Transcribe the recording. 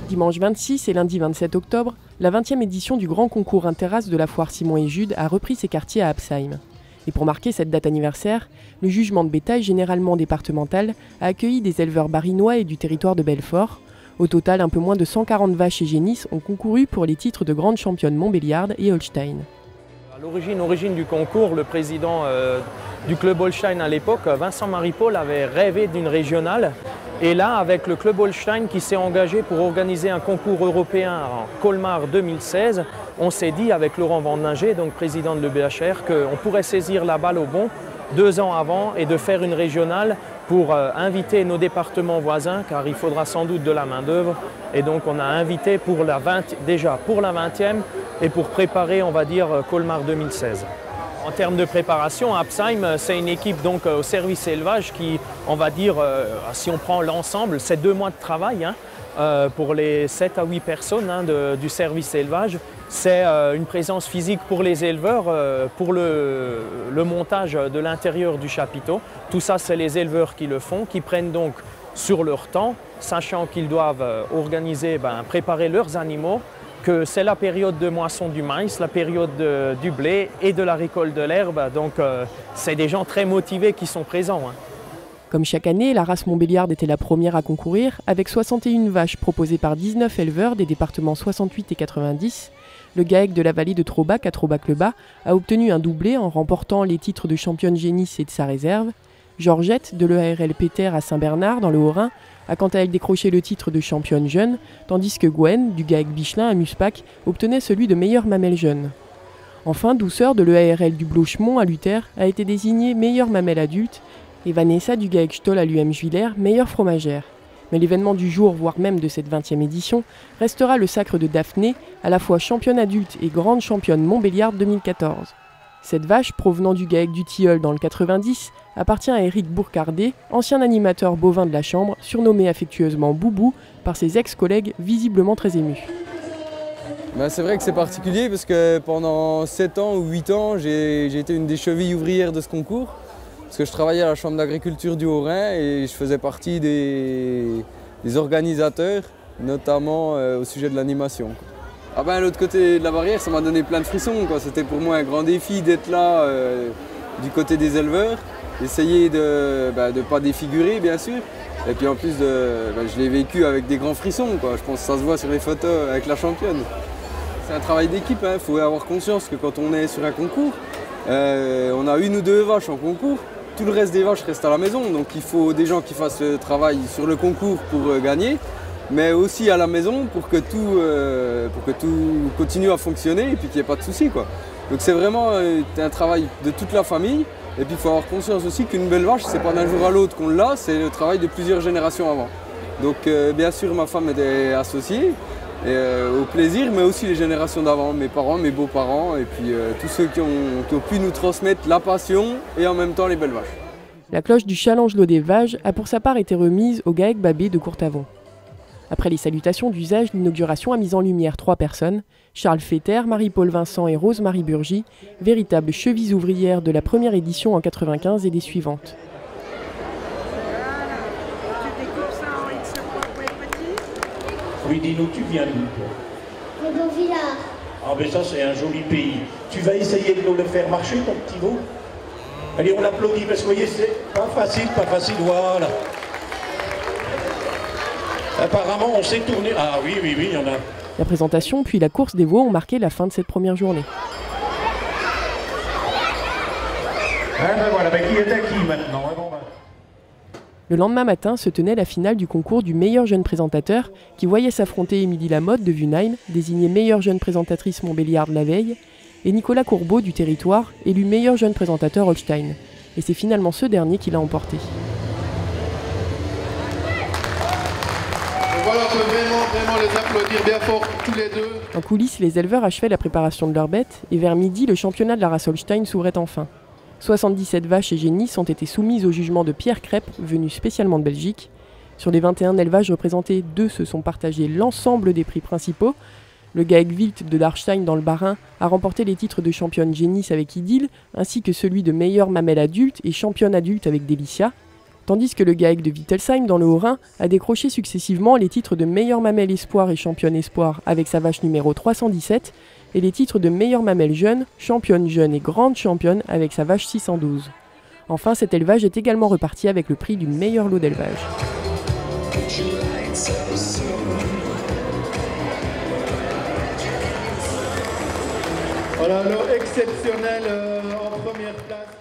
Dimanche 26 et lundi 27 octobre, la 20e édition du grand concours interraces de la foire Simon et Jude a repris ses quartiers à Absheim. Et pour marquer cette date anniversaire, le jugement de bétail généralement départemental a accueilli des éleveurs barinois et du territoire de Belfort. Au total, un peu moins de 140 vaches et génisses ont concouru pour les titres de grandes championnes Montbéliarde et Holstein. À l'origine du concours, le président du club Holstein à l'époque, Vincent Marie-Paul, avait rêvé d'une régionale. Et là, avec le club Holstein qui s'est engagé pour organiser un concours européen en Colmar 2016, on s'est dit avec Laurent Vandinger, donc président de l'EBHR, qu'on pourrait saisir la balle au bond 2 ans avant et de faire une régionale pour inviter nos départements voisins, car il faudra sans doute de la main-d'œuvre. Et donc on a invité déjà pour la 20e et pour préparer, on va dire, Colmar 2016. En termes de préparation, Absheim, c'est une équipe donc au service élevage qui, on va dire, si on prend l'ensemble, c'est 2 mois de travail pour les 7 à 8 personnes du service élevage. C'est une présence physique pour les éleveurs, pour le montage de l'intérieur du chapiteau. Tout ça, c'est les éleveurs qui le font, qui prennent donc sur leur temps, sachant qu'ils doivent organiser, préparer leurs animaux, que c'est la période de moisson du maïs, la période du blé et de la récolte de l'herbe. Donc c'est des gens très motivés qui sont présents. Comme chaque année, la race Montbéliarde était la première à concourir, avec 61 vaches proposées par 19 éleveurs des départements 68 et 90. Le GAEC de la vallée de Trobac à Trobac-le-Bas a obtenu un doublé en remportant les titres de championne génisse et de sa réserve. Georgette de l'EARL Péter à Saint-Bernard dans le Haut-Rhin a quant à elle décroché le titre de championne jeune, tandis que Gwen du GAEC Bichelin à Muspac obtenait celui de meilleure mamelle jeune. Enfin, Douceur de l'EARL du Blochemont à Luther a été désignée meilleure mamelle adulte et Vanessa du GAEC Stoll à l'UM Juillers meilleure fromagère. Mais l'événement du jour, voire même de cette 20e édition, restera le sacre de Daphné, à la fois championne adulte et grande championne Montbéliarde 2014. Cette vache, provenant du GAEC du Tilleul dans le 90, appartient à Éric Bourcardet, ancien animateur bovin de la Chambre, surnommé affectueusement Boubou par ses ex-collègues visiblement très émus. C'est vrai que c'est particulier parce que pendant 7 ans ou 8 ans, j'ai été une des chevilles ouvrières de ce concours. Parce que je travaillais à la Chambre d'agriculture du Haut-Rhin et je faisais partie des organisateurs, notamment au sujet de l'animation. L'autre côté de la barrière, ça m'a donné plein de frissons. C'était pour moi un grand défi d'être là du côté des éleveurs, d'essayer de ne pas défigurer bien sûr. Et puis en plus, je l'ai vécu avec des grands frissons. Je pense que ça se voit sur les photos avec la championne. C'est un travail d'équipe, il faut avoir conscience que quand on est sur un concours, on a 1 ou 2 vaches en concours. Tout le reste des vaches reste à la maison, donc il faut des gens qui fassent le travail sur le concours pour gagner, mais aussi à la maison pour que tout continue à fonctionner et puis qu'il n'y ait pas de soucis. Donc c'est vraiment un travail de toute la famille, et puis il faut avoir conscience aussi qu'une belle vache, c'est pas d'un jour à l'autre qu'on l'a, c'est le travail de plusieurs générations avant. Donc bien sûr ma femme était associée au plaisir, mais aussi les générations d'avant, mes parents, mes beaux-parents, et puis tous ceux qui ont pu nous transmettre la passion et en même temps les belles vaches. La cloche du challenge lot des vaches a pour sa part été remise au GAEC Babé de Courtavon. Après les salutations d'usage, l'inauguration a mis en lumière 3 personnes, Charles Féter, Marie-Paul Vincent et Rose-Marie Burgy, véritables chevilles ouvrières de la première édition en 95 et des suivantes. Oui, dis-nous, tu viens d'où? De Beauvillard. Ah ben ça c'est un joli pays. Tu vas essayer de nous le faire marcher ton petit veau? Allez, on l'applaudit parce que vous voyez, c'est pas facile, voilà. Apparemment on s'est tourné. Ah oui, il y en a. La présentation puis la course des veaux ont marqué la fin de cette première journée. Voilà, qui est à qui maintenant? Le lendemain matin se tenait la finale du concours du meilleur jeune présentateur qui voyait s'affronter Émilie Lamotte de Wunheim, désignée meilleure jeune présentatrice Montbéliarde la veille, et Nicolas Courbeau du Territoire, élu meilleur jeune présentateur Holstein. Et c'est finalement ce dernier qui l'a emporté. Voilà, on peut vraiment les applaudir bien fort tous les deux. En coulisses, les éleveurs achevaient la préparation de leurs bêtes et vers midi, le championnat de la race Holstein s'ouvrait enfin. 77 vaches et génisses ont été soumises au jugement de Pierre Crêpe, venu spécialement de Belgique. Sur les 21 élevages représentés, 2 se sont partagés l'ensemble des prix principaux. Le GAEC Wild de Darstein dans le Bas-Rhin a remporté les titres de championne génisse avec Idylle, ainsi que celui de meilleure mamelle adulte et championne adulte avec Delicia. Tandis que le GAEC de Wittelsheim, dans le Haut-Rhin, a décroché successivement les titres de meilleure mamelle espoir et championne espoir avec sa vache numéro 317, et les titres de meilleure mamelle jeune, championne jeune et grande championne avec sa vache 612. Enfin, cet élevage est également reparti avec le prix du meilleur lot d'élevage. Voilà, lot exceptionnel en première place.